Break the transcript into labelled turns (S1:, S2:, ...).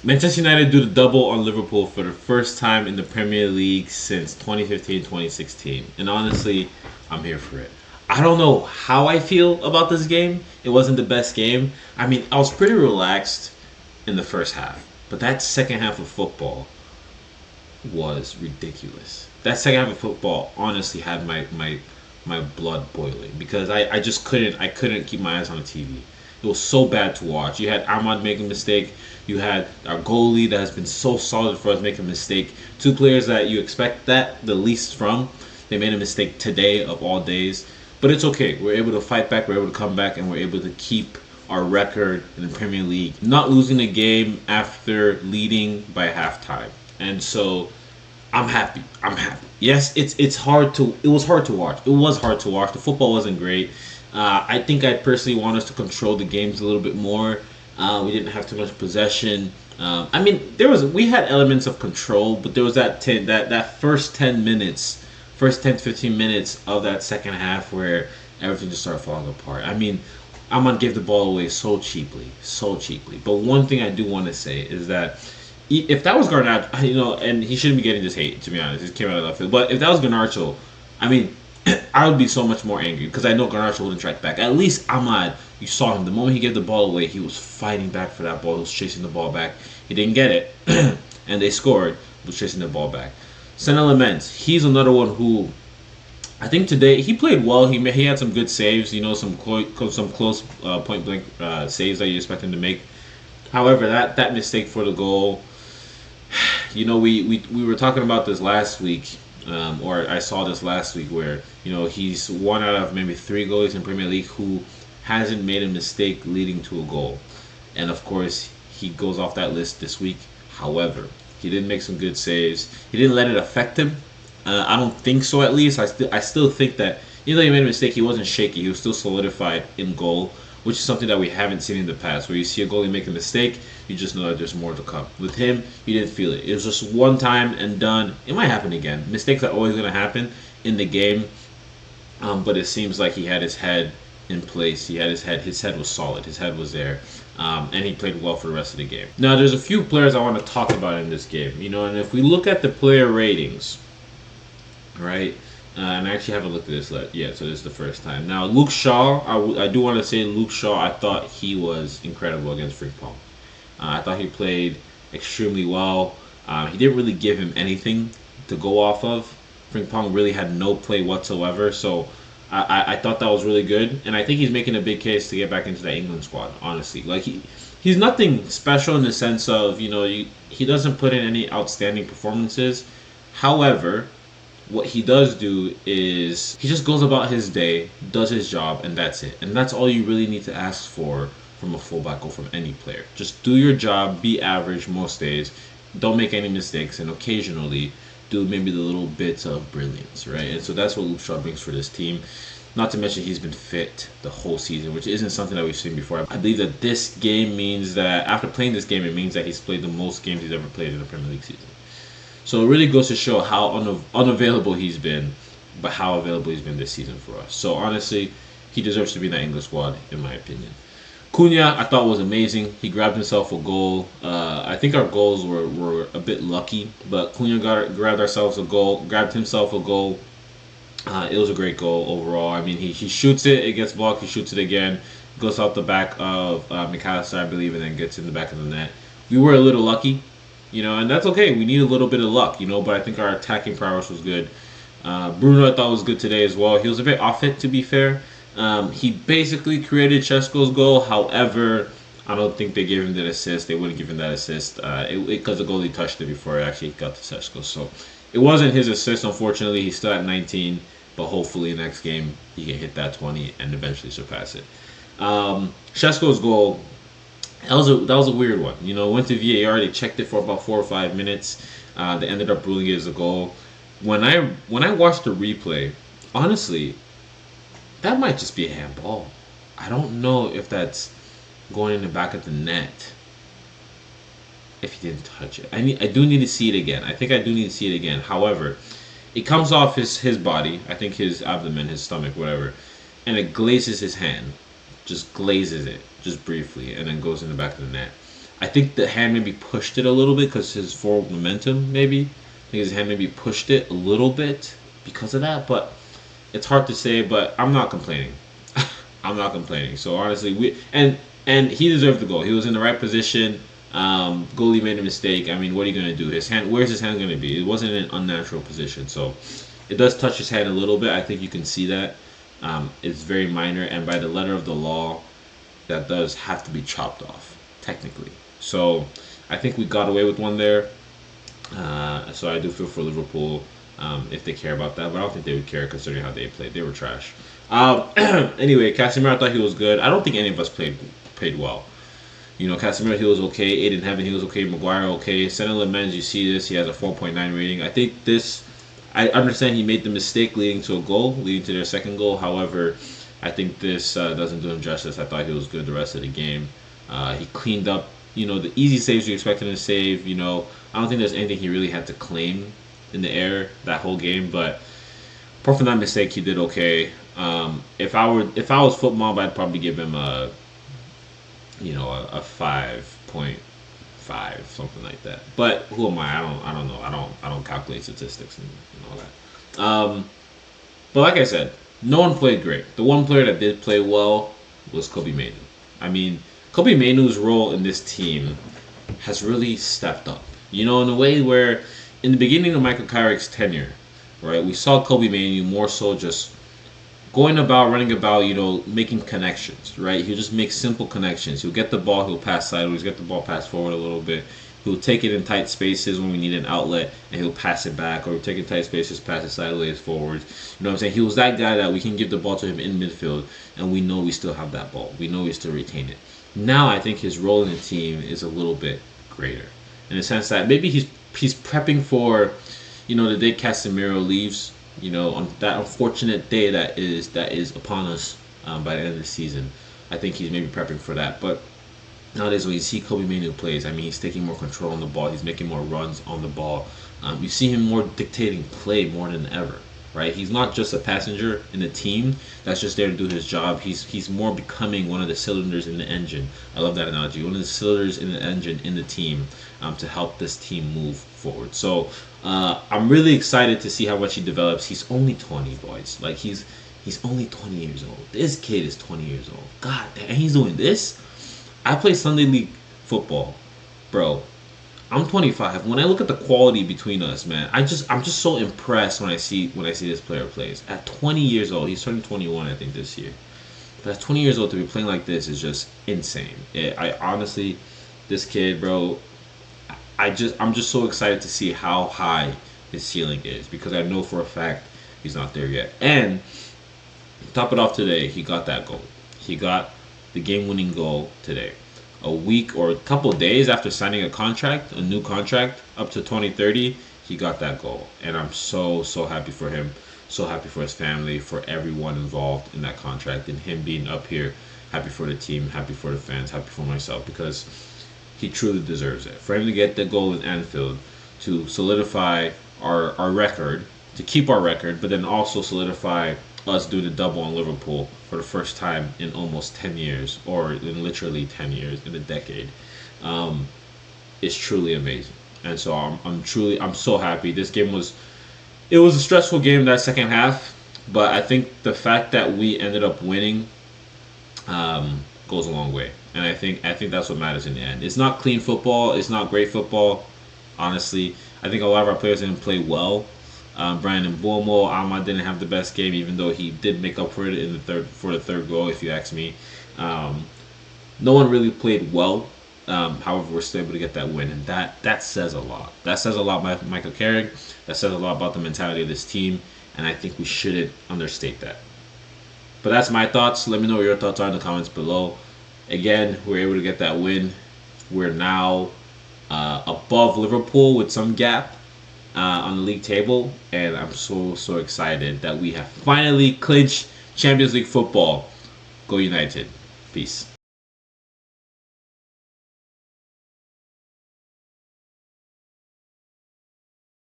S1: Manchester United do the double on Liverpool for the first time in the Premier League since 2015-2016. And honestly, I'm here for it. I don't know how I feel about this game. It wasn't the best game. I mean, I was pretty relaxed in the first half. But that second half of football was ridiculous. That second half of football honestly had my blood boiling because I just couldn't keep my eyes on the TV. It was so bad to watch. You had Ahmad make a mistake. You had our goalie that has been so solid for us make a mistake. Two players that you expect that the least from. They made a mistake today of all days. But it's okay. We're able to fight back. We're able to come back, and we're able to keep our record in the Premier League. Not losing a game after leading by halftime. And so I'm happy. I'm happy. Yes, it was hard to watch. It was hard to watch. The football wasn't great. I think I personally want us to control the games a little bit more. We didn't have too much possession. I mean, we had elements of control, but there was that first 10 minutes, first 10 to 15 minutes of that second half where everything just started falling apart. I mean, I'm gonna give the ball away so cheaply, so cheaply. But one thing I do want to say is that if that was Garnacho, and he shouldn't be getting this hate, to be honest. It came out of left field. But if that was Garnacho, I mean, I would be so much more angry because I know Garnacho wouldn't track back. At least Ahmad, you saw him. The moment he gave the ball away, he was fighting back for that ball. He was chasing the ball back. He didn't get it, and they scored. He was chasing the ball back. Senna Laments, he's another one who I think today he played well. He had some good saves. Some close point blank saves that you expect him to make. However, that mistake for the goal. We were talking about this last week, or I saw this last week, where he's one out of maybe three goalies in Premier League who hasn't made a mistake leading to a goal, and of course he goes off that list this week. However, he did make some good saves. He didn't let it affect him. I don't think so. At least I still think that even though he made a mistake, he wasn't shaky. He was still solidified in goal, which is something that we haven't seen in the past. Where you see a goalie make a mistake, you just know that there's more to come. With him, you didn't feel it. It was just one time and done. It might happen again. Mistakes are always going to happen in the game, but it seems like he had his head in place. He had his head. His head was solid. His head was there, and he played well for the rest of the game. Now, there's a few players I want to talk about in this game. And if we look at the player ratings, right? And I actually haven't looked at this yet. Yeah, so this is the first time. Now, Luke Shaw, I do want to say Luke Shaw, I thought he was incredible against Frimpong. I thought he played extremely well. He didn't really give him anything to go off of. Frimpong really had no play whatsoever, so I thought that was really good. And I think he's making a big case to get back into the England squad, honestly. Like, he's nothing special in the sense of, he doesn't put in any outstanding performances. However, what he does do is he just goes about his day, does his job, and that's it. And that's all you really need to ask for from a fullback or from any player. Just do your job, be average most days, don't make any mistakes, and occasionally do maybe the little bits of brilliance, right? And so that's what Luke Shaw brings for this team. Not to mention he's been fit the whole season, which isn't something that we've seen before. I believe that this game means that after playing this game, it means that he's played the most games he's ever played in a Premier League season. So it really goes to show how unavailable he's been, but how available he's been this season for us. So honestly, he deserves to be in the English squad, in my opinion. Cunha, I thought was amazing. He grabbed himself a goal. I think our goals were a bit lucky, but Cunha grabbed himself a goal. It was a great goal overall. I mean, he shoots it, it gets blocked, he shoots it again, goes out the back of McAllister, I believe, and then gets in the back of the net. We were a little lucky. And that's okay. We need a little bit of luck, but I think our attacking prowess was good. Bruno, I thought, was good today as well. He was a bit off it, to be fair. He basically created Chesko's goal. However, I don't think they gave him that assist. They wouldn't give him that assist because the goalie touched it before it actually got to Chesko. So it wasn't his assist, unfortunately. He's still at 19, but hopefully next game he can hit that 20 and eventually surpass it. Chesko's goal, that was a weird one. Went to VAR. They checked it for about 4 or 5 minutes. They ended up ruling it as a goal. When I watched the replay, honestly, that might just be a handball. I don't know if that's going in the back of the net. If he didn't touch it, I do need to see it again. I think I do need to see it again. However, it comes off his body. I think his abdomen, his stomach, whatever, and it glazes his hand. Just glazes it, just briefly, and then goes in the back of the net. I think the hand maybe pushed it a little bit because his forward momentum, maybe. I think his hand maybe pushed it a little bit because of that, but it's hard to say, but I'm not complaining. I'm not complaining. So honestly, and he deserved the goal. He was in the right position. Goalie made a mistake. I mean, what are you gonna do? His hand, where's his hand gonna be? It wasn't in an unnatural position, so it does touch his hand a little bit. I think you can see that. It's very minor, and by the letter of the law, that does have to be chopped off technically. So I think we got away with one there. So I do feel for Liverpool if they care about that, but I don't think they would care considering how they played. They were trash. Anyway, Casemiro, I thought he was good. I don't think any of us played well. You know, Casemiro, he was okay. Aiden Heaven, he was okay. Maguire, okay. Senna Lemens, you see this. He has a 4.9 rating. I think this, I understand he made the mistake leading to a goal, leading to their second goal. However, I think this doesn't do him justice. I thought he was good the rest of the game. He cleaned up, the easy saves you expect him to save. I don't think there's anything he really had to claim in the air that whole game. But apart from that mistake, he did okay. If I was football, I'd probably give him a 5.5, something like that. But who am I? I don't know. I don't calculate statistics and all that. But like I said, no one played great. The one player that did play well was Kobe Mainu. I mean, Kobe Mainu's role in this team has really stepped up. In a way where in the beginning of Michael Carrick's tenure, right, we saw Kobe Mainu more so just going about, running about, making connections, right? He'll just make simple connections. He'll get the ball, he'll pass sideways, get the ball passed forward a little bit. He'll take it in tight spaces when we need an outlet, and he'll pass it back, or he'll take it in tight spaces, pass it sideways, forward. You know what I'm saying? He was that guy that we can give the ball to him in midfield, and we know we still have that ball. We know we still retain it. Now I think his role in the team is a little bit greater, in the sense that maybe he's prepping for, the day Casemiro leaves. On that unfortunate day that is upon us by the end of the season. I think he's maybe prepping for that. But nowadays, when you see Kobe Mainu plays, I mean, he's taking more control on the ball. He's making more runs on the ball. You see him more dictating play more than ever, right? He's not just a passenger in the team that's just there to do his job. He's more becoming one of the cylinders in the engine. I love that analogy. One of the cylinders in the engine in the team to help this team move forward. So I'm really excited to see how much he develops. He's only 20, boys. Like he's only 20 years old. This kid is 20 years old. God, and he's doing this. I play Sunday League football, bro. I'm 25. When I look at the quality between us, man, I'm just so impressed when I see this player plays. At 20 years old, he's turning 21, I think, this year. But at 20 years old to be playing like this is just insane. I honestly, this kid, bro, I'm just so excited to see how high his ceiling is, because I know for a fact he's not there yet. And top it off today, he got that goal. He got the game-winning goal today. A week or a couple of days after signing a new contract up to 2030, he got that goal. And I'm so happy for him, so happy for his family, for everyone involved in that contract, and him being up here. Happy for the team, happy for the fans, happy for myself, because he truly deserves it. For him to get the goal in Anfield, to solidify our record, to keep our record, but then also solidify us doing the double on Liverpool for the first time in almost 10 years, or in literally 10 years, in a decade, is truly amazing. And so I'm so happy. This game was a stressful game, that second half, but I think the fact that we ended up winning goes a long way. And I think that's what matters in the end. It's not clean football. It's not great football. Honestly, I think a lot of our players didn't play well. Brandon Bomo, Ahmad didn't have the best game, even though he did make up for it for the third goal, if you ask me. No one really played well. However, we're still able to get that win, and that says a lot. That says a lot about Michael Carrick. That says a lot about the mentality of this team, and I think we shouldn't understate that. But that's my thoughts. Let me know what your thoughts are in the comments below. Again, we're able to get that win. We're now above Liverpool with some gap on the league table, and I'm so excited that we have finally clinched Champions League football. Go United. Peace.